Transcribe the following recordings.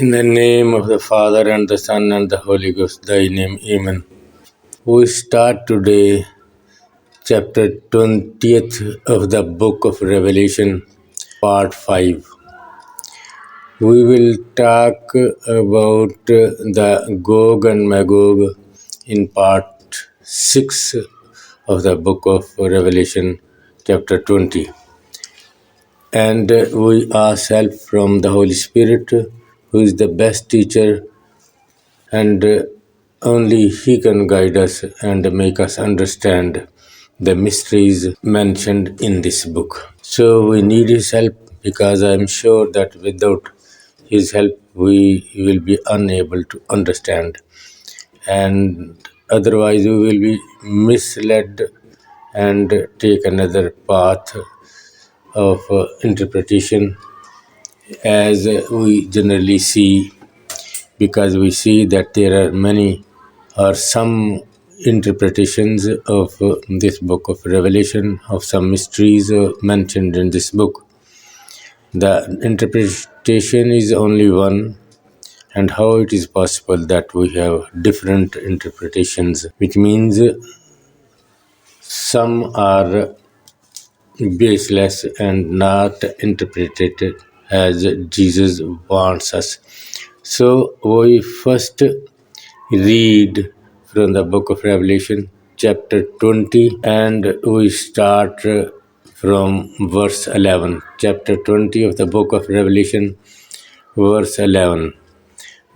In the name of the Father and the Son and the Holy Ghost, thy name, Amen. We start today chapter 20th of the book of Revelation, part 5. We will talk about the Gog and Magog in part 6 of the book of Revelation, chapter 20. And we ask help from the Holy Spirit, who is the best teacher, and only He can guide us and make us understand the mysteries mentioned in this book. So we need His help, because I am sure that without His help we will be unable to understand, and otherwise we will be misled and take another path of interpretation, as we generally see, because we see that there are many or some interpretations of this book of Revelation, of some mysteries mentioned in this book. The interpretation is only one, and how it is possible that we have different interpretations, which means some are baseless and not interpreted as Jesus wants us. So we first read from the book of Revelation, chapter 20, and we start from verse 11. Chapter 20 of the book of Revelation, verse 11.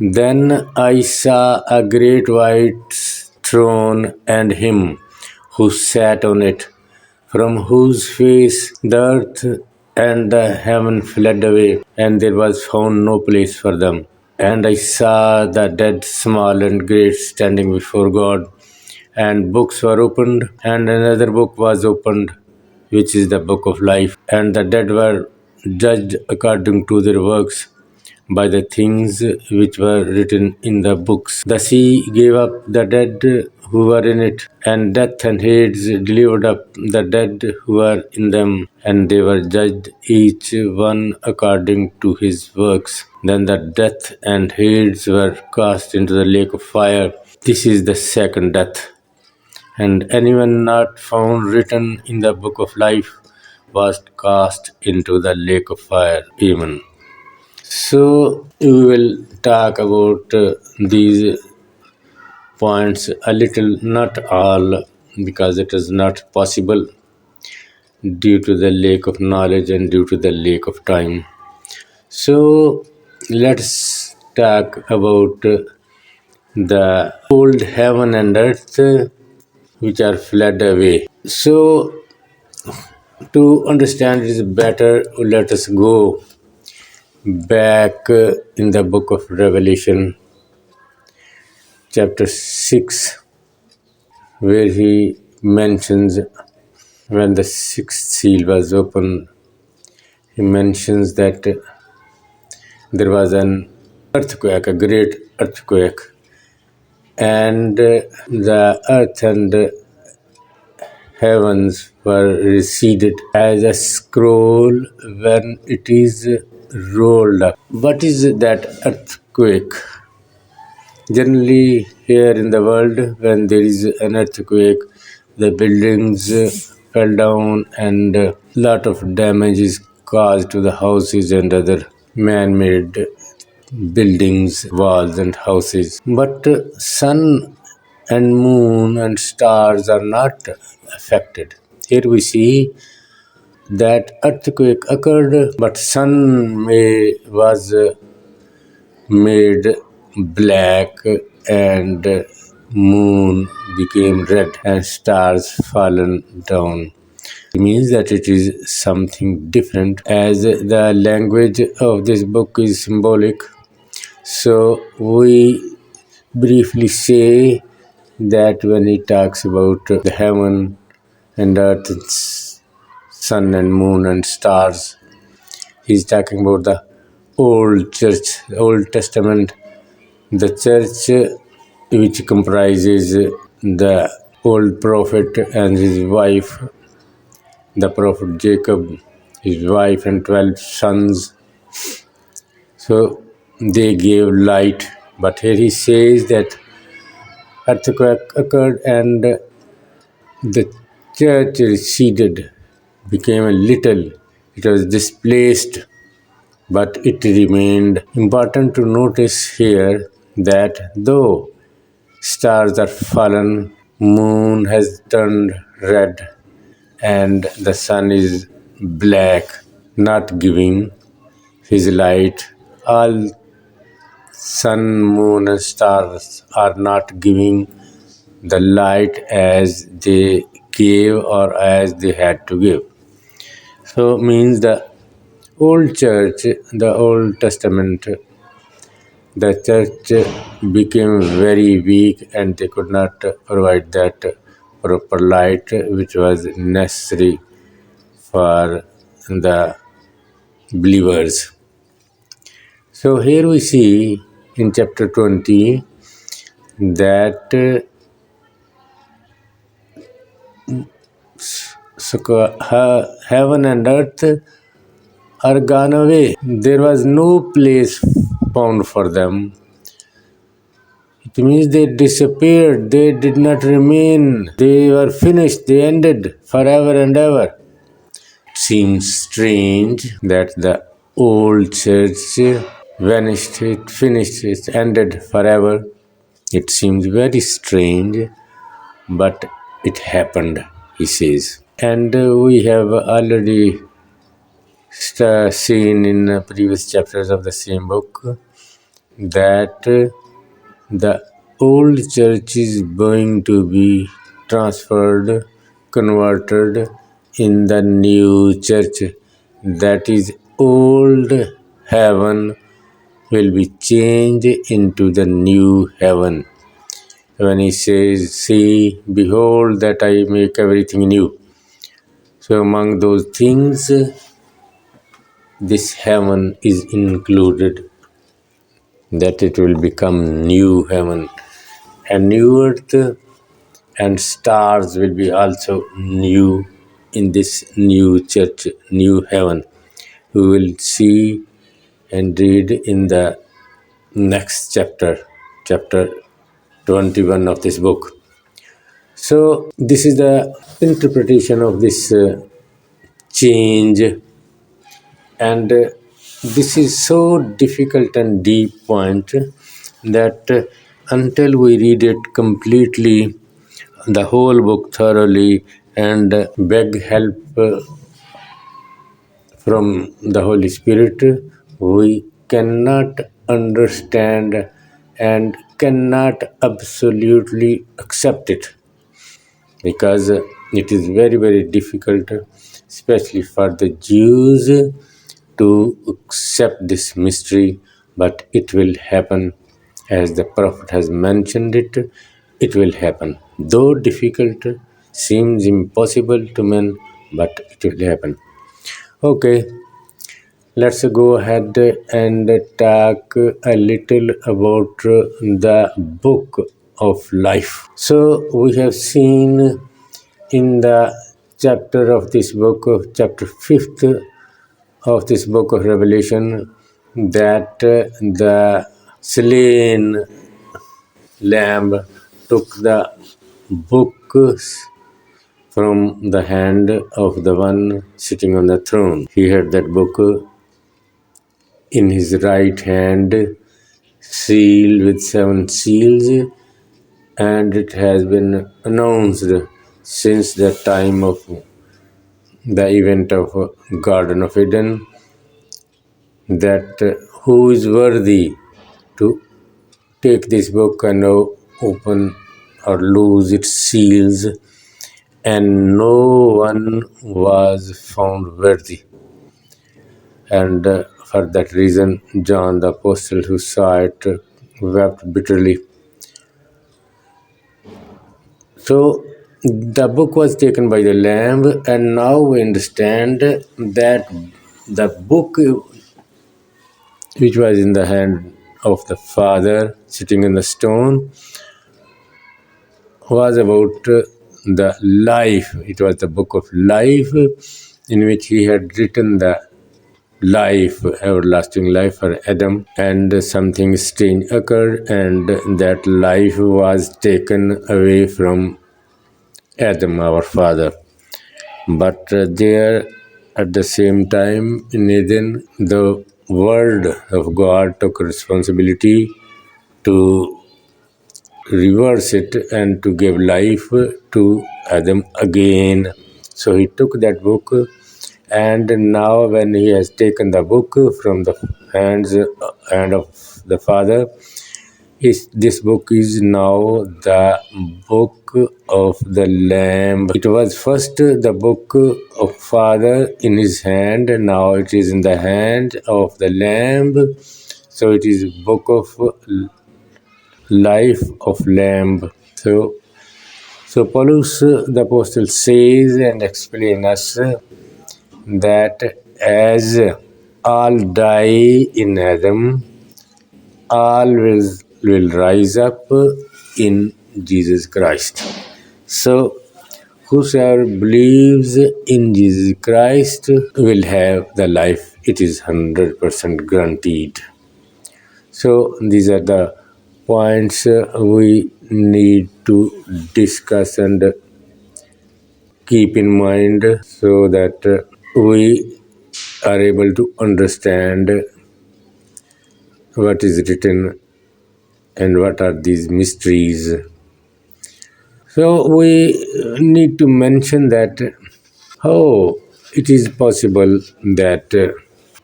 Then I saw a great white throne and him who sat on it, from whose face the earth and the heaven fled away, and there was found no place for them. And I saw the dead, small and great, standing before God, and books were opened, and another book was opened, which is the book of life. And the dead were judged according to their works by the things which were written in the books. The sea gave up the dead who were in it, and death and Hades delivered up the dead who were in them, and they were judged each one according to his works. Then the death and Hades were cast into the lake of fire. This is the second death. And anyone not found written in the book of life was cast into the lake of fire. Amen. So we will talk about these points a little, not all, because it is not possible due to the lack of knowledge and due to the lack of time. So let's talk about the old heaven and earth which are fled away. So to understand it better, let us go back in the book of Revelation, chapter 6, where he mentions when the sixth seal was opened, he mentions that there was an earthquake, a great earthquake, and the earth and heavens were receded as a scroll when it is rolled up. What is that earthquake? Generally, here in the world, when there is an earthquake, the buildings fell down and a lot of damage is caused to the houses and other man-made buildings, walls and houses. But sun and moon and stars are not affected. Here we see that earthquake occurred, but sun was made black and moon became red and stars fallen down. It means that it is something different, as the language of this book is symbolic. So we briefly say that when he talks about the heaven and earth, sun and moon and stars, he's talking about the old church, Old Testament, the church which comprises the old prophet and his wife, the prophet Jacob, his wife and 12 sons. So they gave light. But here he says that earthquake occurred and the church receded, became a little. It was displaced, but it remained. Important to notice here that though stars are fallen, moon has turned red, and the sun is black, not giving his light. All sun, moon, and stars are not giving the light as they gave or as they had to give. So means the old church, the Old Testament, the church became very weak and they could not provide that proper light which was necessary for the believers. So here we see in chapter 20 that heaven and earth are gone away. There was no place found for them. It means they disappeared, they did not remain, they were finished, they ended forever and ever. It seems strange that the old church vanished, it finished, it ended forever. It seems very strange, but it happened, he says. And we have already seen in previous chapters of the same book that the old church is going to be transferred, converted in the new church. That is, old heaven will be changed into the new heaven. When he says, see, behold, that I make everything new. So, among those things, this heaven is included, that it will become new heaven. And new earth and stars will be also new in this new church, new heaven. We will see and read in the next chapter, chapter 21 of this book. So, this is the interpretation of this change, and this is so difficult and deep point that until we read it completely, the whole book thoroughly, and beg help from the Holy Spirit, we cannot understand and cannot absolutely accept it, because it is very, very difficult, especially for the Jews, to accept this mystery, but it will happen as the prophet has mentioned it. It will happen. Though difficult, seems impossible to men, but it will happen. Okay, let's go ahead and talk a little about the book of life. So, we have seen in the chapter of this book, of chapter 5th of this book of Revelation, that the slain lamb took the books from the hand of the one sitting on the throne. He had that book in his right hand, sealed with 7 seals, and it has been announced since the time of the event of Garden of Eden that who is worthy to take this book and open or lose its seals, and no one was found worthy. And for that reason, John the Apostle, who saw it, wept bitterly. So, the book was taken by the Lamb, and now we understand that the book which was in the hand of the Father sitting in the stone was about the life. It was the book of life in which he had written the life, everlasting life for Adam, and something strange occurred, and that life was taken away from Adam, our father. But there, at the same time, in Eden, the word of God took responsibility to reverse it and to give life to Adam again. So he took that book, and now when he has taken the book from the hand of the Father, this book is now the book of the Lamb. It was first the book of Father in his hand, and now it is in the hand of the Lamb. So it is book of life of Lamb. So Paulus the apostle says and explains us that as all die in Adam, all will rise up in Jesus Christ. So whosoever believes in Jesus Christ will have the life. It is 100% guaranteed. So these are the points we need to discuss and keep in mind so that we are able to understand what is written and what are these mysteries. So we need to mention that how it is possible that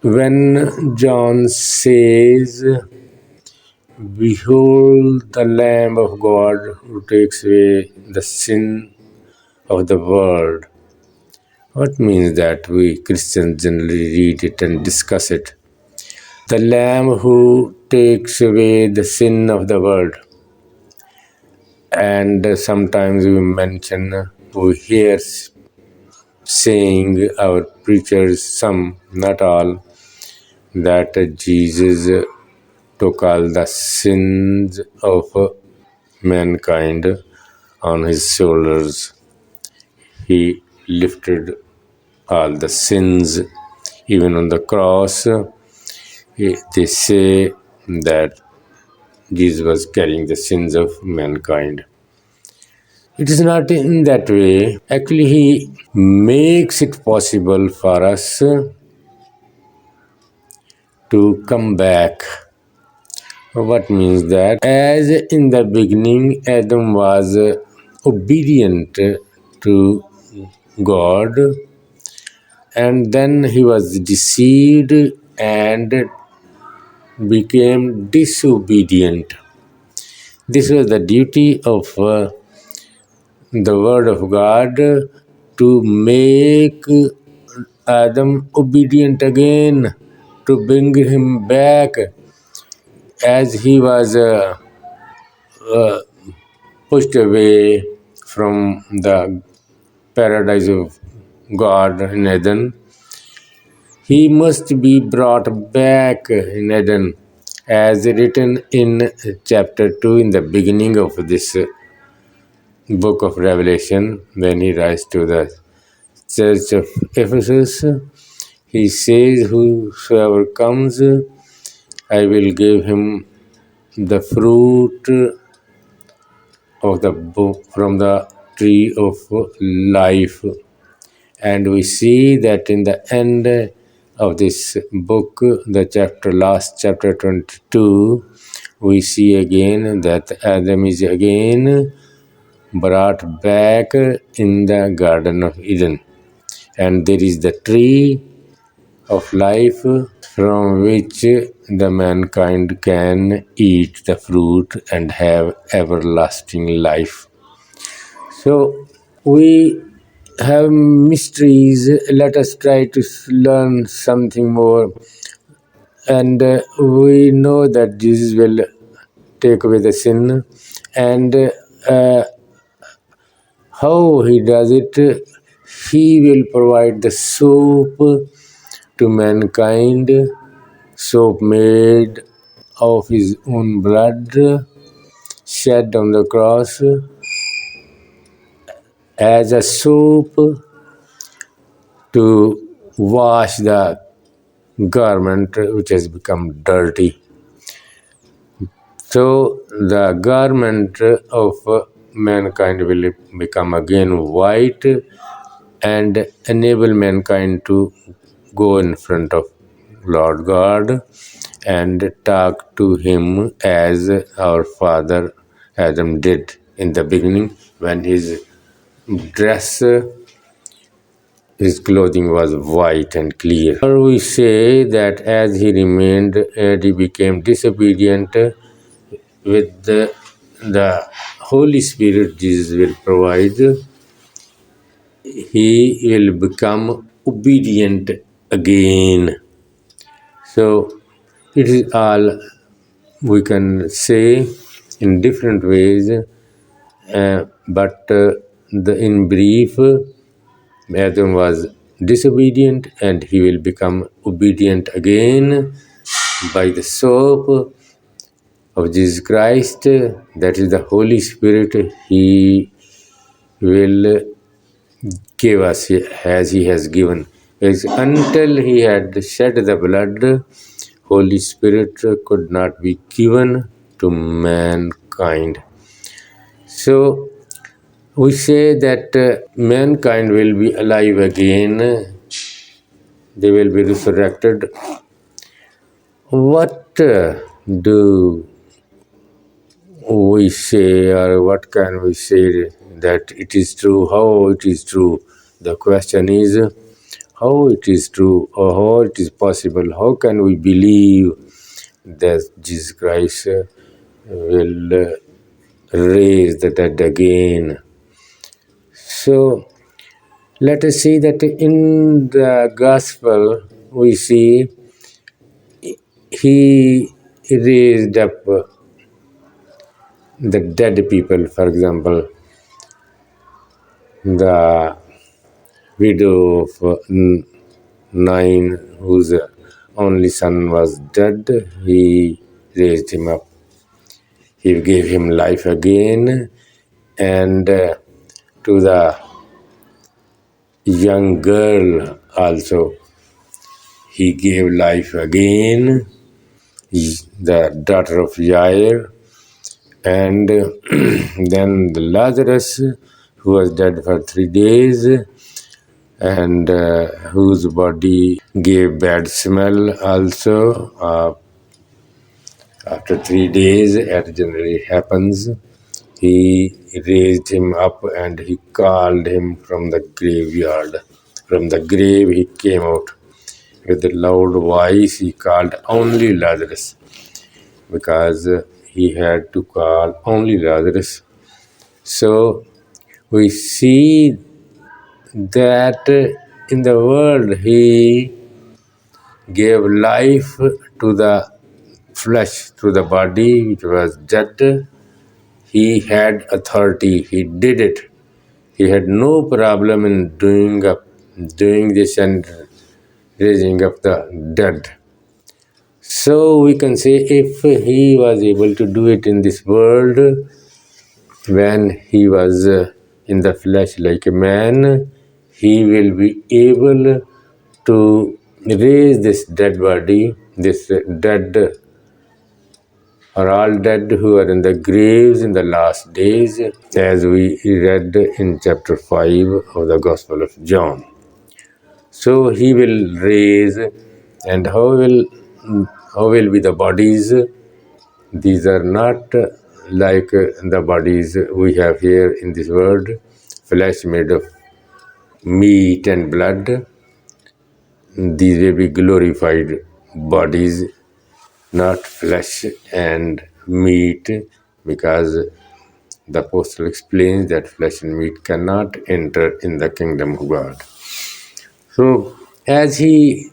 when John says, "Behold the Lamb of God who takes away the sin of the world," what means that we Christians generally read it and discuss it? The Lamb who takes away the sin of the world. And sometimes we hear saying our preachers, some, not all, that Jesus took all the sins of mankind on his shoulders. He lifted all the sins, even on the cross. They say that Jesus was carrying the sins of mankind. It is not in that way. Actually, he makes it possible for us to come back. What means that? As in the beginning, Adam was obedient to God, and then he was deceived and became disobedient. This was the duty of the Word of God to make Adam obedient again, to bring him back as he was pushed away from the paradise of God in Eden. He must be brought back in Eden, as written in chapter 2 in the beginning of this book of Revelation, when he writes to the church of Ephesus. He says, "Whosoever comes, I will give him the fruit of the book from the tree of life." And we see that in the end of this book, the last chapter 22, we see again that Adam is again brought back in the Garden of Eden. And there is the tree of life from which the mankind can eat the fruit and have everlasting life. So we have mysteries. Let us try to learn something more. And we know that Jesus will take away the sin. And how he does it, he will provide the soap to mankind, soap made of his own blood, shed on the cross, as a soap to wash the garment which has become dirty. So the garment of mankind will become again white and enable mankind to go in front of Lord God and talk to him as our father Adam did in the beginning when dress, his clothing was white and clear. Or we say that as he remained and he became disobedient, with the Holy Spirit Jesus will provide, he will become obedient again. So it is all we can say in different ways, but in brief, Adam was disobedient and he will become obedient again by the soap of Jesus Christ, that is the Holy Spirit. He will give us as he has given. Until he had shed the blood, Holy Spirit could not be given to mankind. So we say that mankind will be alive again, they will be resurrected. What do we say, or what can we say that it is true? How it is true? The question is how it is true or how it is possible. How can we believe that Jesus Christ will raise the dead again? So let us see that in the gospel we see he raised up the dead people. For example, the widow of Nain, whose only son was dead, he raised him up. He gave him life again, and to the young girl also he gave life again, the daughter of Jair. And then the Lazarus, who was dead for 3 days and whose body gave bad smell also. After 3 days, as generally happens, he raised him up and he called him from the graveyard. From the grave he came out with a loud voice. He called only Lazarus, because he had to call only Lazarus. So we see that in the world he gave life to the flesh, to the body which was dead. He had authority, he did it. He had no problem in doing this and raising up the dead. So we can say if he was able to do it in this world when he was in the flesh like a man, he will be able to raise this dead body, this dead are all dead who are in the graves in the last days, as we read in chapter 5 of the Gospel of John. So he will raise, and how will be the bodies? These are not like the bodies we have here in this world, flesh made of meat and blood. These will be glorified bodies, not flesh and meat, because the apostle explains that flesh and meat cannot enter in the kingdom of God. So as he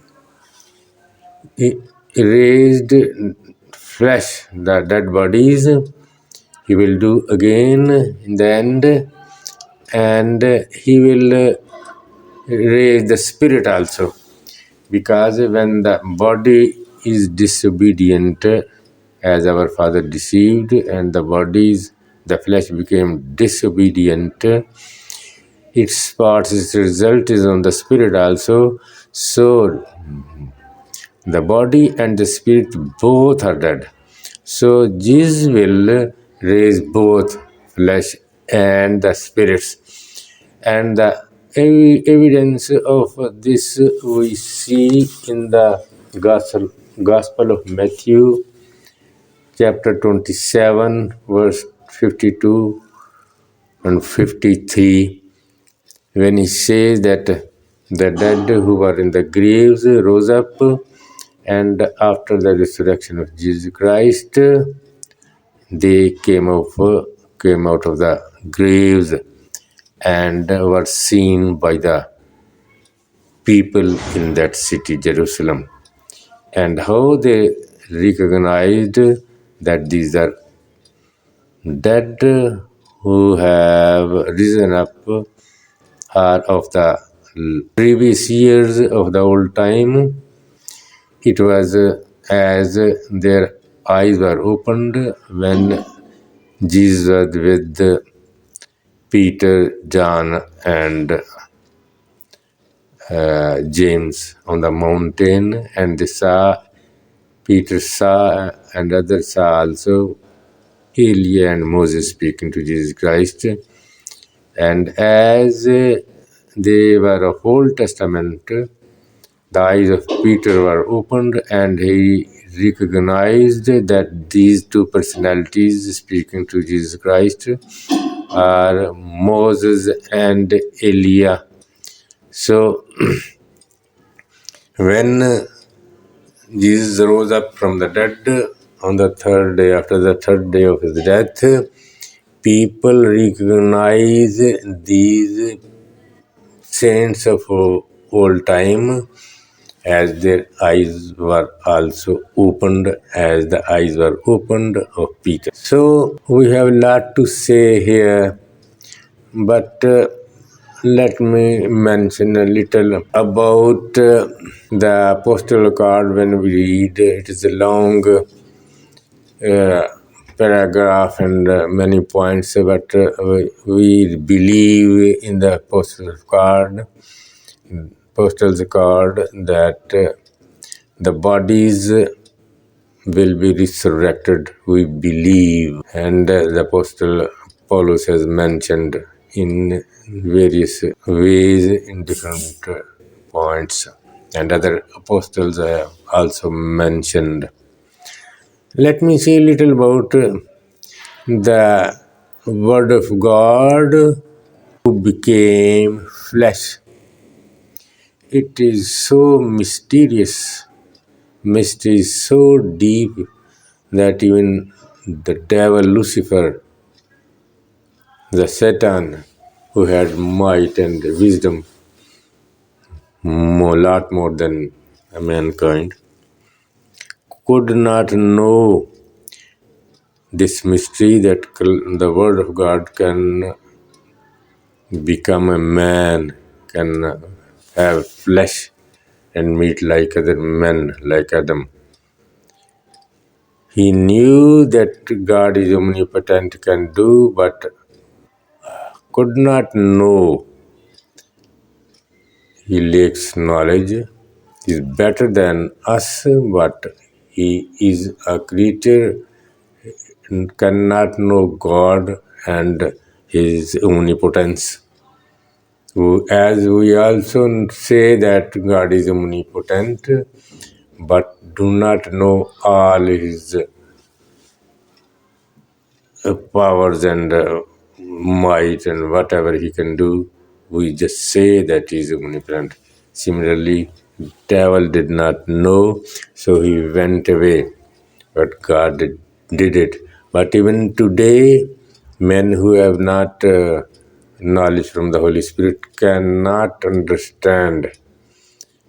raised flesh, the dead bodies, he will do again in the end, and he will raise the spirit also, because when the body is disobedient, as our father deceived, and the flesh became disobedient, its result is on the spirit also. So The body and the spirit both are dead. So Jesus will raise both flesh and the spirits. And the evidence of this we see in the Gospel of Matthew, chapter 27, verse 52 and 53, when he says that the dead who were in the graves rose up, and after the resurrection of Jesus Christ, they came out of the graves and were seen by the people in that city, Jerusalem, and how they recognized that these are dead who have risen up are of the previous years of the old time. It was as their eyes were opened when Jesus was with Peter, John, and James on the mountain, and they saw, Peter saw, and others saw also Elijah and Moses speaking to Jesus Christ. And as they were of Old Testament, the eyes of Peter were opened, and he recognized that these two personalities speaking to Jesus Christ are Moses and Elijah. So, when Jesus rose up from the dead on the third day, after the third day of his death, people recognize these saints of old time as their eyes were also opened, as the eyes were opened of Peter. So we have a lot to say here, but let me mention a little about the postal card. When we read, it is a long paragraph and many points, but we believe in the postal card that the bodies will be resurrected, we believe. And the Apostle Paulus has mentioned in various ways in different points, and other apostles have also mentioned. Let me say a little about the Word of God who became flesh. It is so mysterious. Mystery is so deep that even the devil Lucifer, the Satan, who had might and wisdom, lot more than mankind, could not know this mystery that the Word of God can become a man, can have flesh and meet like other men, like Adam. He knew that God is omnipotent, can do, but could not know. He lacks knowledge. He is better than us, but he is a creature and cannot know God and his omnipotence. As we also say that God is omnipotent, but do not know all his powers and might and whatever he can do, we just say that he is omnipotent. Similarly, devil did not know, so he went away, but God did it. But even today, men who have not knowledge from the Holy Spirit cannot understand.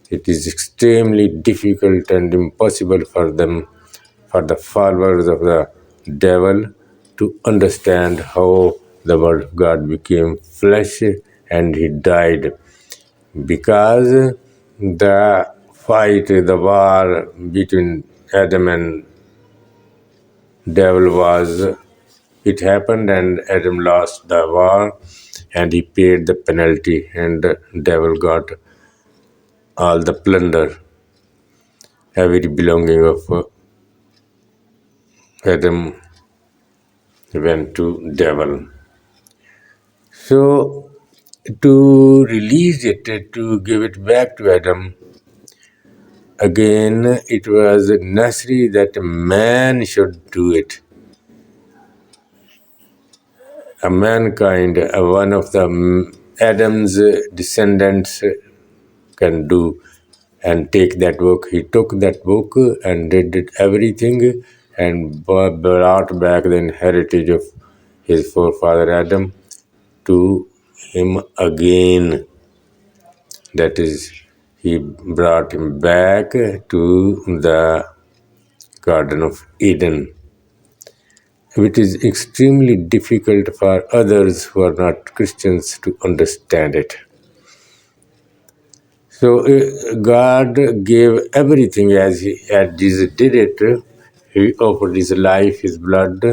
It is extremely difficult and impossible for them, for the followers of the devil, to understand how the Word of God became flesh and he died. Because the fight, the war between Adam and devil it happened, and Adam lost the war and he paid the penalty, and the devil got all the plunder. every belonging of Adam went to devil. So to release it, to give it back to Adam, again it was necessary that man should do it. A mankind, one of the Adam's descendants can do and take that book. He took that book and did everything and brought back the heritage of his forefather Adam to him again. That is, he brought him back to the Garden of Eden, which is extremely difficult for others who are not Christians to understand it. So God gave everything as Jesus did it. He offered his life, his blood.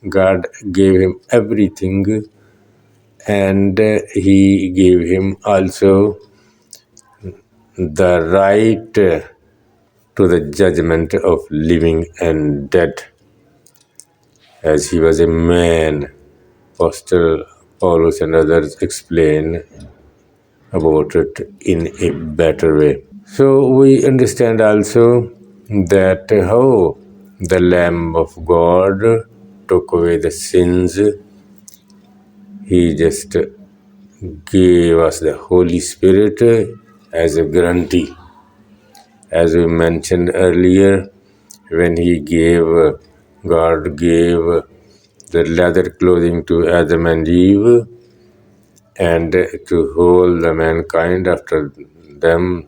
God gave him everything, and he gave him also the right to the judgment of living and dead, as he was a man. Apostle Paulus and others explain about it in a better way. So we understand also that how the Lamb of God took away the sins. He just gave us the Holy Spirit as a guarantee. As we mentioned earlier, when God gave the leather clothing to Adam and Eve, and to hold the mankind after them,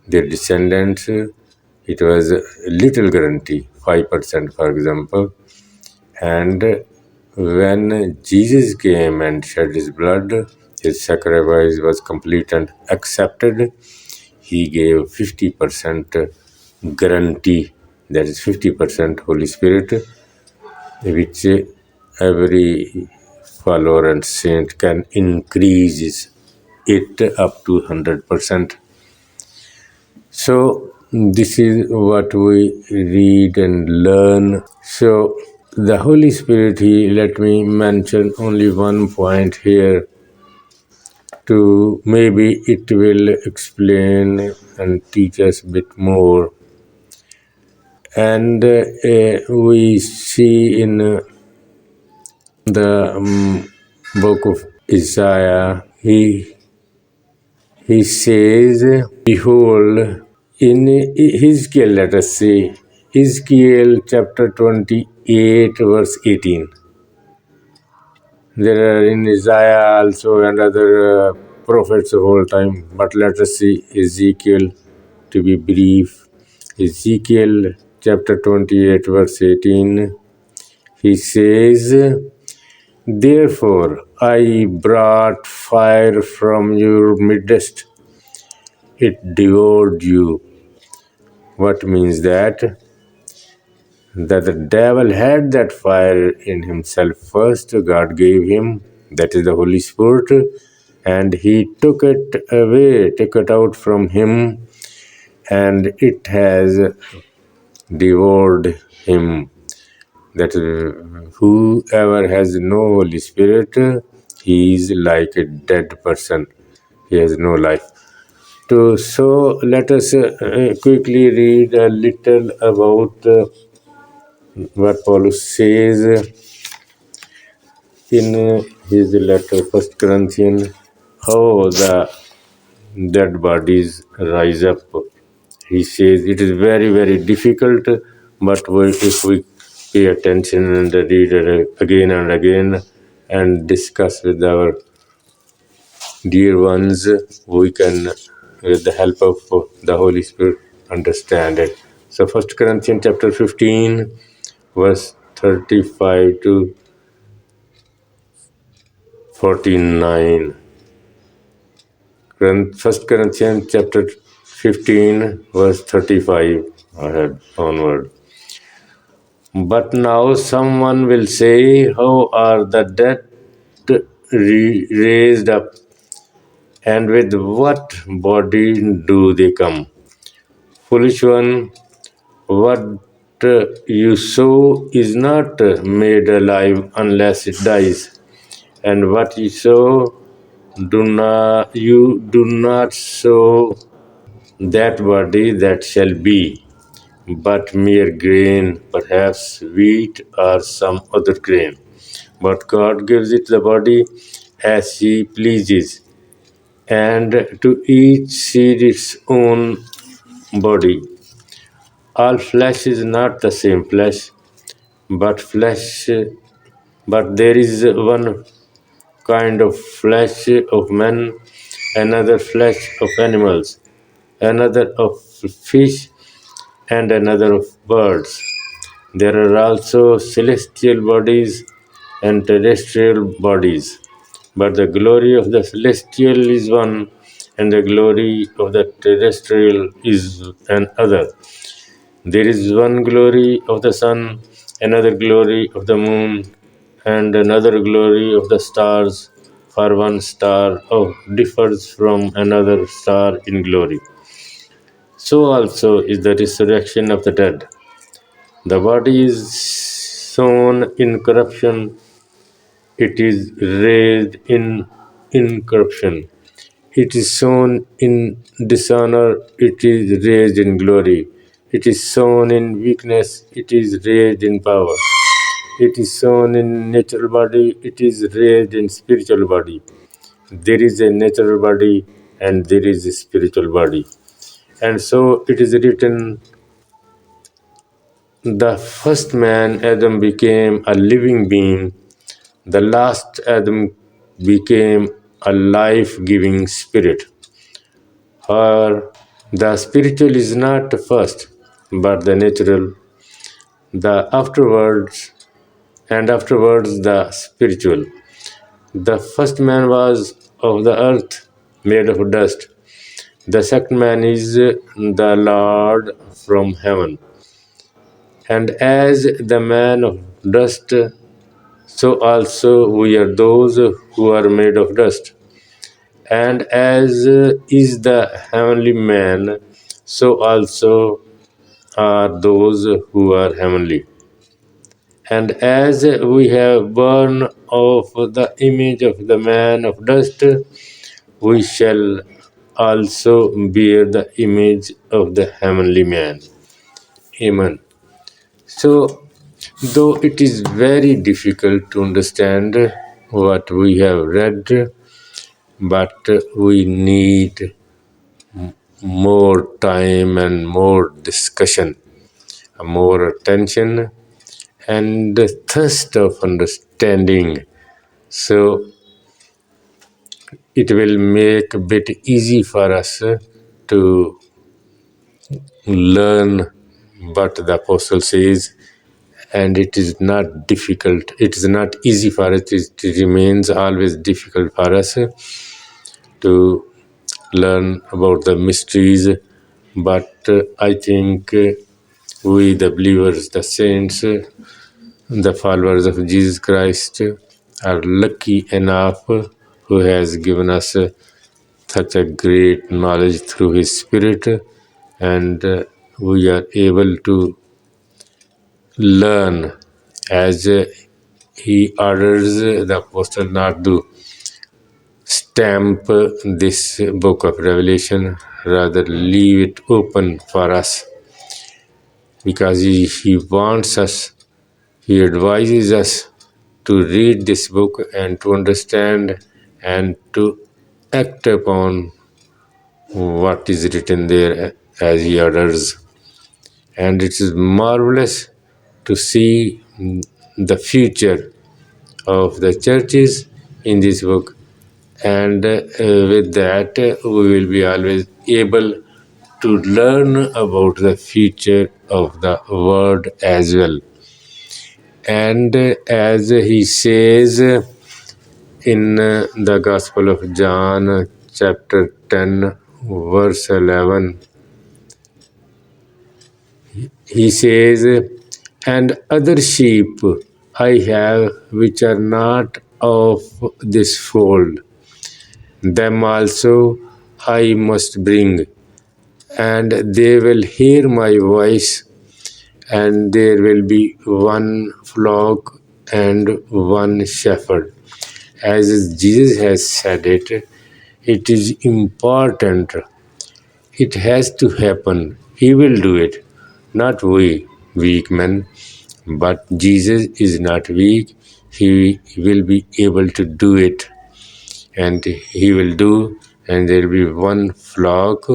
their descendants, it was a little guarantee, 5% for example. And when Jesus came and shed his blood, his sacrifice was complete and accepted. He gave 50% guarantee, that is 50% Holy Spirit, which every follower and saint can increase it up to 100%. So this is what we read and learn. So the Holy Spirit, let me mention only one point here, to maybe it will explain and teach us a bit more. And we see in the book of Isaiah, he says, behold, in Ezekiel, let us say, Ezekiel chapter 28, verse 18. There are in Isaiah also and other prophets of all time, but let us see Ezekiel to be brief. Ezekiel chapter 28, verse 18. He says, therefore I brought fire from your midst, it devoured you. What means that? That the devil had that fire in himself first, God gave him, that is the Holy Spirit, and he took it away, took it out from him, and it has devoured him. That whoever has no Holy Spirit, he is like a dead person. He has no life. So let us quickly read a little about what Paul says in his letter, 1 Corinthians, how the dead bodies rise up. He says it is very, very difficult, but if we pay attention and read it again and again and discuss with our dear ones, we can, with the help of the Holy Spirit, understand it. So 1 Corinthians chapter 15, verse 35 to 49. 1 Corinthians chapter 15, verse 35 ahead onward. But now someone will say, how are the dead raised up, and with what body do they come? Foolish one, what you sow is not made alive unless it dies, and what you sow you do not sow that body that shall be, but mere grain, perhaps wheat or some other grain. But God gives it the body as He pleases, and to each seed its own body. All flesh is not the same flesh, but but there is one kind of flesh of men, another flesh of animals, another of fish, and another of birds. There are also celestial bodies and terrestrial bodies, but the glory of the celestial is one, and the glory of the terrestrial is another. There is one glory of the sun, another glory of the moon, and another glory of the stars, for one star differs from another star in glory. So also is the resurrection of the dead. The body is sown in corruption, it is raised in incorruption. It is sown in dishonor, it is raised in glory. It is sown in weakness, it is raised in power. It is sown in natural body, it is raised in spiritual body. There is a natural body and there is a spiritual body. And so it is written, the first man, Adam, became a living being. The last Adam became a life-giving spirit. For the spiritual is not first, but the natural, the afterwards, and afterwards the spiritual. The first man was of the earth, made of dust. The second man is the Lord from heaven. And as the man of dust, so also we are those who are made of dust. And as is the heavenly man, so also are those who are heavenly. And as we have born of the image of the man of dust, we shall also bear the image of the heavenly man. Amen. So, though it is very difficult to understand what we have read, but we need more time and more discussion, more attention, and the thirst of understanding. So it will make a bit easy for us to learn what the apostle says, and it is not difficult. It is not easy for us. It remains always difficult for us to learn about the mysteries. But I think we, the believers, the saints, the followers of Jesus Christ, are lucky enough who has given us such a great knowledge through His Spirit, and we are able to learn as He orders the apostle not to stamp this book of Revelation, rather leave it open for us, because he wants us, He advises us to read this book and to understand and to act upon what is written there as He orders. And it is marvelous to see the future of the churches in this book, and with that we will be always able to learn about the future of the word as well. And as He says in the Gospel of John, chapter 10, verse 11, He says, and other sheep I have which are not of this fold, them also I must bring, and they will hear my voice, and there will be one flock and one shepherd. As Jesus has said it, it is important. It has to happen. He will do it, not we, weak men. But Jesus is not weak. He will be able to do it, and he will do, and there will be one flock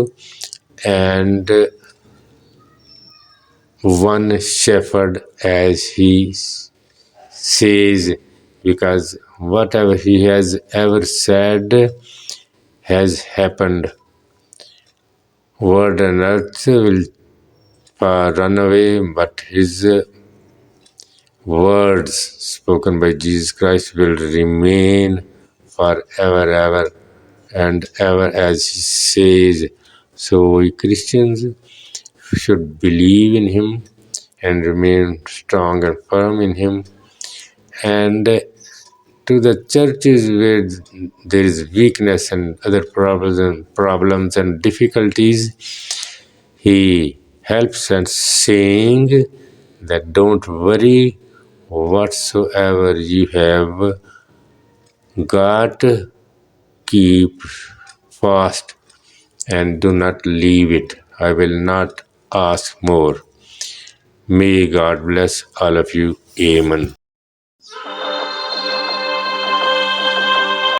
and one shepherd, as he says, because whatever he has ever said has happened. Word and earth will run away, but his words spoken by Jesus Christ will remain forever, ever, and ever, as he says. So we Christians should believe in him and remain strong and firm in him. And to the churches where there is weakness and other problems and difficulties, he helps us saying that don't worry, whatsoever you have got, keep fast and do not leave it. I will not ask more. May God bless all of you. Amen.